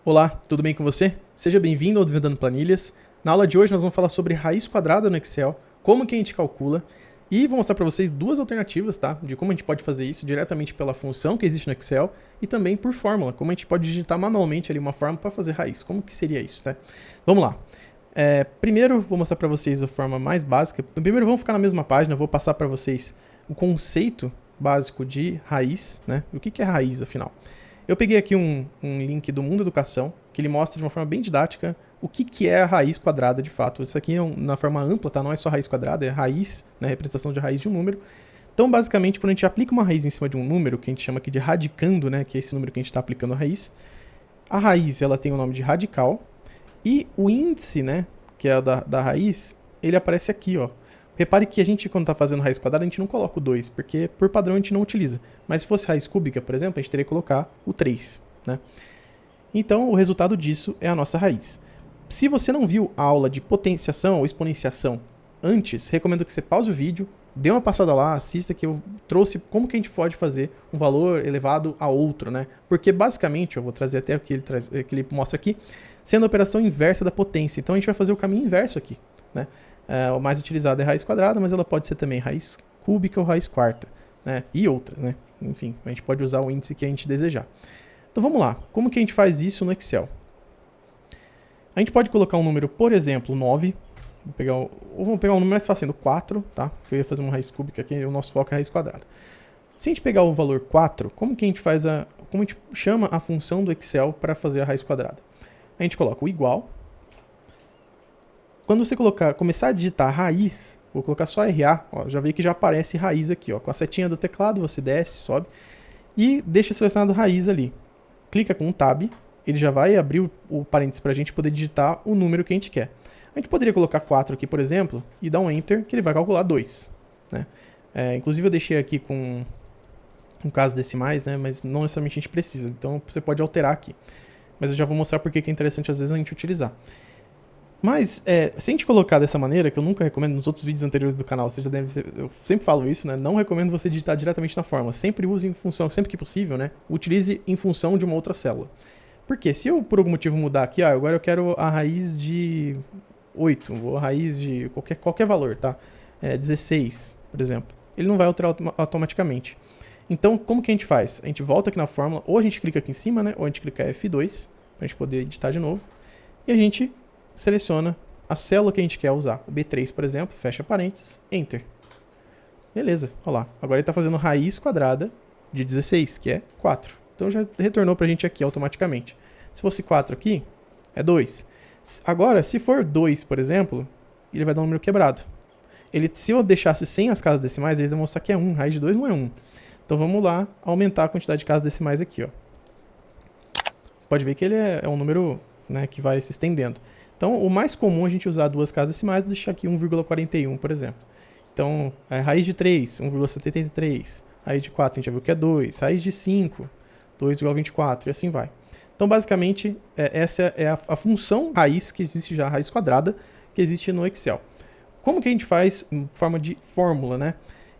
Olá, tudo bem com você? Seja bem-vindo ao Desvendando Planilhas. Na aula de hoje nós vamos falar sobre raiz quadrada no Excel, como que a gente calcula, e vou mostrar para vocês duas alternativas, tá? De como a gente pode fazer isso diretamente pela função que existe no Excel e também por fórmula, como a gente pode digitar manualmente ali uma fórmula para fazer raiz. Como que seria isso, tá? Vamos lá. Primeiro vou mostrar para vocês a forma mais básica. Primeiro vamos ficar na mesma página, vou passar para vocês o conceito básico de raiz, né? O que é raiz, afinal? Eu peguei aqui um link do Mundo Educação, que ele mostra de uma forma bem didática o que é a raiz quadrada de fato. Isso aqui é na forma ampla, tá? Não é só raiz quadrada, é raiz, né? Representação de raiz de um número. Então, basicamente, quando a gente aplica uma raiz em cima de um número, que a gente chama aqui de radicando, né? Que é esse número que a gente está aplicando a raiz ela tem o nome de radical, e o índice, né? Que é da raiz, ele aparece aqui, ó. Repare que a gente, quando está fazendo raiz quadrada, a gente não coloca o 2, porque por padrão a gente não utiliza. Mas se fosse raiz cúbica, por exemplo, a gente teria que colocar o 3, né? Então, o resultado disso é a nossa raiz. Se você não viu a aula de potenciação ou exponenciação antes, recomendo que você pause o vídeo, dê uma passada lá, assista, que eu trouxe como que a gente pode fazer um valor elevado a outro, né? Porque, basicamente, eu vou trazer até o que ele mostra aqui, sendo a operação inversa da potência. Então, a gente vai fazer o caminho inverso aqui, né? O mais utilizado é raiz quadrada, mas ela pode ser também raiz cúbica ou raiz quarta, né? E outras, né? Enfim, a gente pode usar o índice que a gente desejar. Então vamos lá, como que a gente faz isso no Excel? A gente pode colocar um número, por exemplo, 9. Vamos pegar um número mais fácil, 4, tá? Que eu ia fazer uma raiz cúbica aqui, o nosso foco é a raiz quadrada. Se a gente pegar o valor 4, como que a gente faz como a gente chama a função do Excel para fazer a raiz quadrada? A gente coloca o igual. Quando você começar a digitar raiz, vou colocar só RA, ó, já veio que já aparece raiz aqui, ó, com a setinha do teclado, você desce, sobe e deixa selecionado raiz ali. Clica com um Tab, ele já vai abrir o parênteses para a gente poder digitar o número que a gente quer. A gente poderia colocar 4 aqui, por exemplo, e dar um Enter, que ele vai calcular 2. Né? Inclusive eu deixei aqui com casas decimais, né, mas não necessariamente a gente precisa, então você pode alterar aqui. Mas eu já vou mostrar porque que é interessante às vezes a gente utilizar. Mas, se a gente colocar dessa maneira, que eu nunca recomendo nos outros vídeos anteriores do canal, eu sempre falo isso, né? Não recomendo você digitar diretamente na fórmula. Sempre use em função, sempre que possível, né? Utilize em função de uma outra célula. Por quê? Se eu, por algum motivo, mudar aqui, agora eu quero a raiz de 8, ou a raiz de qualquer valor, tá? 16, por exemplo. Ele não vai alterar automaticamente. Então, como que a gente faz? A gente volta aqui na fórmula, ou a gente clica aqui em cima, né? Ou a gente clica F2, pra gente poder editar de novo. E a gente seleciona a célula que a gente quer usar. O B3, por exemplo, fecha parênteses, Enter. Beleza, olha lá. Agora ele está fazendo raiz quadrada de 16, que é 4. Então já retornou para a gente aqui automaticamente. Se fosse 4 aqui, é 2. Agora, se for 2, por exemplo, ele vai dar um número quebrado. Se eu deixasse sem as casas decimais, ele vai mostrar que é 1. Raiz de 2 não é 1. Então vamos lá aumentar a quantidade de casas decimais aqui. Ó. Você pode ver que ele é um número, né, que vai se estendendo. Então, o mais comum é a gente usar duas casas decimais e deixar aqui 1,41, por exemplo. Então, raiz de 3, 1,73. Raiz de 4, a gente já viu que é 2. Raiz de 5, 2,24, e assim vai. Então, basicamente, essa é a função raiz que existe já, a raiz quadrada, que existe no Excel. Como que a gente faz em forma de fórmula, né?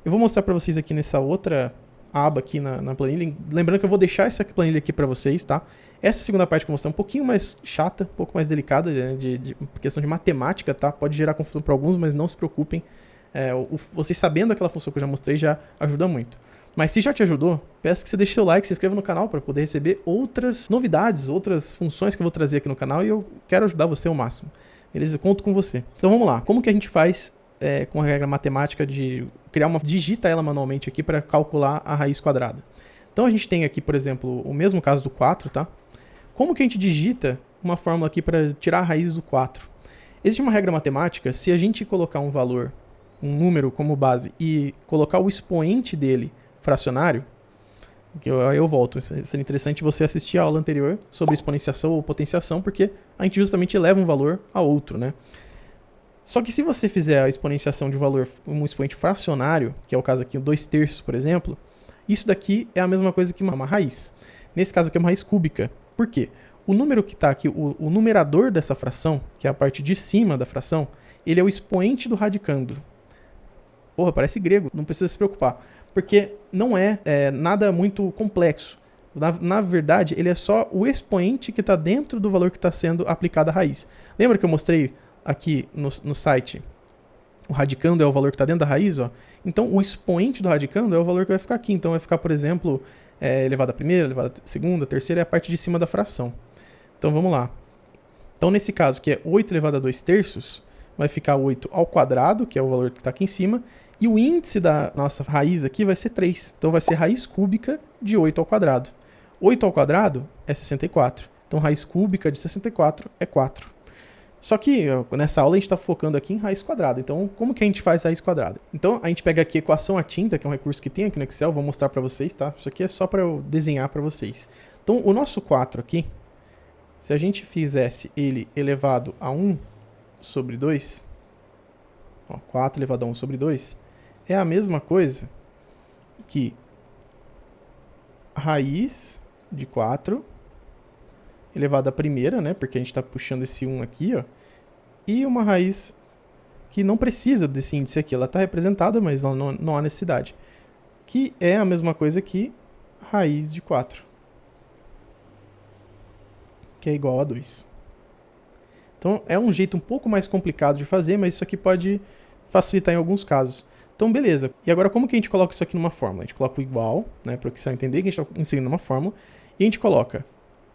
Eu vou mostrar para vocês aqui nessa outra aba aqui na planilha. Lembrando que eu vou deixar essa planilha aqui para vocês, tá? Essa segunda parte que eu vou mostrar é um pouquinho mais chata, um pouco mais delicada, né, de questão de matemática, tá? Pode gerar confusão para alguns, mas não se preocupem. Vocês sabendo aquela função que eu já mostrei já ajuda muito. Mas se já te ajudou, peço que você deixe seu like, se inscreva no canal para poder receber outras novidades, outras funções que eu vou trazer aqui no canal e eu quero ajudar você ao máximo. Beleza? Eu conto com você. Então vamos lá. Como que a gente faz com a regra matemática de digita ela manualmente aqui para calcular a raiz quadrada? Então a gente tem aqui, por exemplo, o mesmo caso do 4, tá? Como que a gente digita uma fórmula aqui para tirar a raiz do 4? Existe uma regra matemática, se a gente colocar um valor, um número como base e colocar o expoente dele fracionário, que eu volto, seria interessante você assistir a aula anterior sobre exponenciação ou potenciação, porque a gente justamente eleva um valor a outro, né? Só que se você fizer a exponenciação de valor, um expoente fracionário, que é o caso aqui, o 2/3, por exemplo, isso daqui é a mesma coisa que uma raiz. Nesse caso aqui é uma raiz cúbica. Por quê? O número que está aqui, o numerador dessa fração, que é a parte de cima da fração, ele é o expoente do radicando. Porra, parece grego, não precisa se preocupar. Porque não é nada muito complexo. Na verdade, ele é só o expoente que está dentro do valor que está sendo aplicado à raiz. Lembra que eu mostrei aqui no site? O radicando é o valor que está dentro da raiz, ó. Então, o expoente do radicando é o valor que vai ficar aqui. Então, vai ficar, por exemplo, elevado à primeira, elevado à segunda, terceira, é a parte de cima da fração. Então, vamos lá. Então, nesse caso, que é 8 elevado a 2 terços, vai ficar 8 ao quadrado, que é o valor que está aqui em cima, e o índice da nossa raiz aqui vai ser 3. Então, vai ser raiz cúbica de 8 ao quadrado. 8 ao quadrado é 64. Então, raiz cúbica de 64 é 4. Só que nessa aula a gente está focando aqui em raiz quadrada. Então, como que a gente faz raiz quadrada? Então, a gente pega aqui a equação à tinta, que é um recurso que tem aqui no Excel. Vou mostrar para vocês, tá? Isso aqui é só para eu desenhar para vocês. Então, o nosso 4 aqui, se a gente fizesse ele elevado a 1 sobre 2, ó, 4 elevado a 1 sobre 2, é a mesma coisa que raiz de 4 elevado à primeira, né? Porque a gente está puxando esse 1 aqui, ó. E uma raiz que não precisa desse índice aqui. Ela está representada, mas não há necessidade. Que é a mesma coisa que raiz de 4. Que é igual a 2. Então, é um jeito um pouco mais complicado de fazer, mas isso aqui pode facilitar em alguns casos. Então, beleza. E agora, como que a gente coloca isso aqui numa fórmula? A gente coloca o igual, né? Para que você entender que a gente está inserindo uma fórmula. E a gente coloca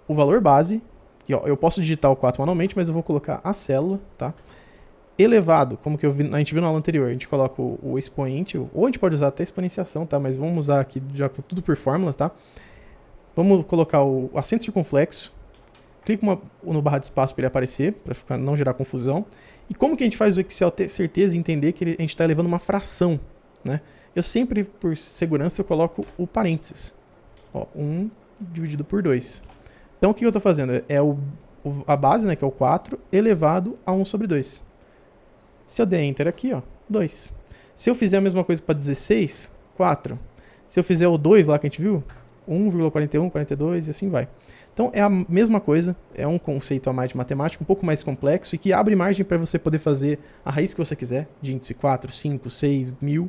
o valor base, que ó, eu posso digitar o 4 manualmente, mas eu vou colocar a célula, tá? Elevado, como que a gente viu na aula anterior, a gente coloca o expoente, ou a gente pode usar até exponenciação, tá? Mas vamos usar aqui já tudo por fórmulas, tá? Vamos colocar o acento circunflexo, clica no barra de espaço para ele aparecer, para não gerar confusão. E como que a gente faz o Excel ter certeza e entender que a gente está elevando uma fração, né? Eu sempre, por segurança, eu coloco o parênteses. Ó, 1 dividido por 2. Então, o que eu estou fazendo? É a base, né, que é o 4, elevado a 1 sobre 2. Se eu der Enter aqui, ó, 2. Se eu fizer a mesma coisa para 16, 4. Se eu fizer o 2 lá que a gente viu, 1,41, 42 e assim vai. Então, é a mesma coisa, é um conceito a mais de matemática, um pouco mais complexo e que abre margem para você poder fazer a raiz que você quiser, de índice 4, 5, 6, 1000.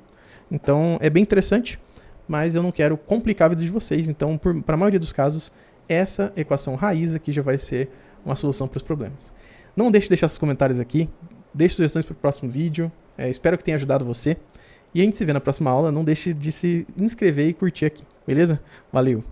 Então, é bem interessante, mas eu não quero complicar a vida de vocês. Então, para a maioria dos casos, essa equação raiz aqui já vai ser uma solução para os problemas. Não deixe de deixar seus comentários aqui, deixe sugestões para o próximo vídeo, espero que tenha ajudado você. E a gente se vê na próxima aula, não deixe de se inscrever e curtir aqui, beleza? Valeu!